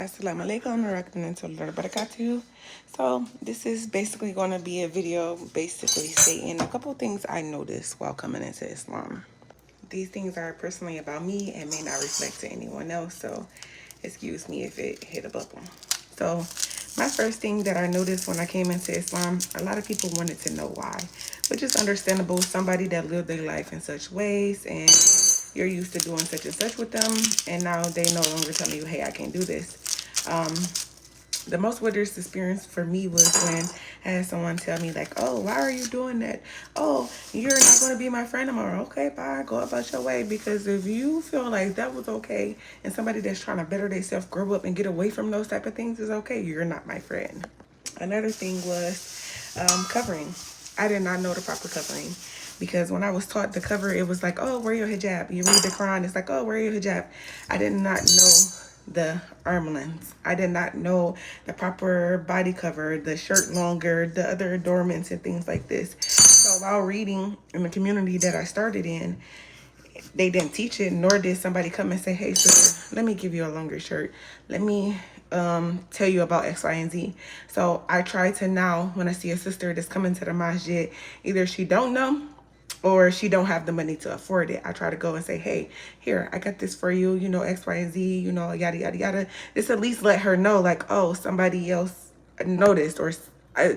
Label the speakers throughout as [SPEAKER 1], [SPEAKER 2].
[SPEAKER 1] Assalamu alaikum warahmatullahi wabarakatuh. So this is basically going to be a video basically stating a couple things I noticed while coming into Islam. These things are personally about me and may not reflect to anyone else, so excuse me if it hit a bubble. So my first thing that I noticed when I came into Islam, a lot of people wanted to know why, which is understandable. Somebody that lived their life in such ways and you're used to doing such and such with them, and now they no longer telling you, hey, I can't do this. The most weirdest experience for me was when I had someone tell me like, oh, why are you doing that? Oh, you're not going to be my friend anymore. Okay, bye, go about your way. Because if you feel like that was okay and somebody that's trying to better themselves, grow up and get away from those type of things is okay, you're not my friend. Another thing was covering. I did not know the proper covering. Because when I was taught the cover, it was like, oh, wear your hijab. You read the Quran, it's like, oh, wear your hijab. I did not know the arm length. I did not know the proper body cover, the shirt longer, the other adornments and things like this. So while reading in the community that I started in, they didn't teach it, nor did somebody come and say, hey, sister, let me give you a longer shirt. Let me tell you about X, Y, and Z. So I try to now, when I see a sister that's coming to the masjid, either she don't know or she don't have the money to afford it, I try to go and say, hey, here, I got this for you, you know, X, Y, and Z, you know, yada, yada, yada. Just at least let her know, like, oh, somebody else noticed, or,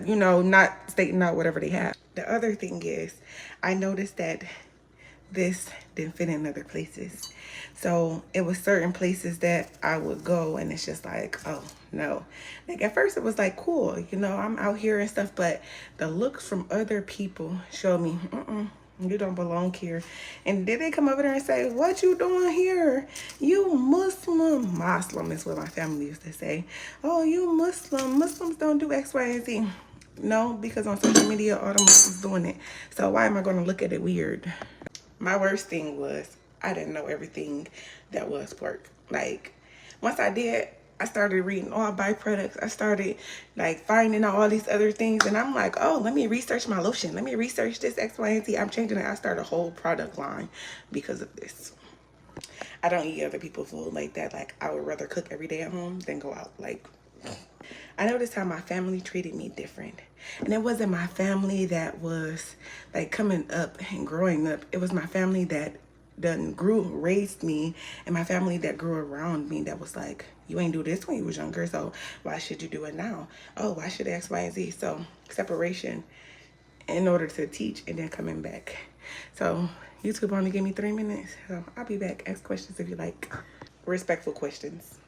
[SPEAKER 1] you know, not stating out whatever they have. The other thing is, I noticed that this didn't fit in other places. So it was certain places that I would go and it's just like, oh no. Like at first it was like, cool, you know, I'm out here and stuff, but the looks from other people showed me, you don't belong here. And did they come over there and say, what you doing here? You Muslim. Muslim is what my family used to say. Oh, you Muslim. Muslims don't do X, Y, and Z. No, because on social media, all the Muslims doing it. So why am I going to look at it weird? My worst thing was I didn't know everything that was pork. Like, once I did, I started reading all byproducts. I started like finding out all these other things, and I'm like, oh, let me research my lotion. Let me research this X, Y, and Z. I'm changing it. I started a whole product line because of this. I don't eat other people's food like that. Like, I would rather cook every day at home than go out. Like, I noticed how my family treated me different. And it wasn't my family that was like coming up and growing up. It was my family that raised me, and my family that grew around me that was like, you ain't do this when you was younger, so why should you do it now? Oh, why should X, Y, and Z? So separation in order to teach and then coming back. So YouTube only gave me 3 minutes. So I'll be back. Ask questions if you like. Respectful questions.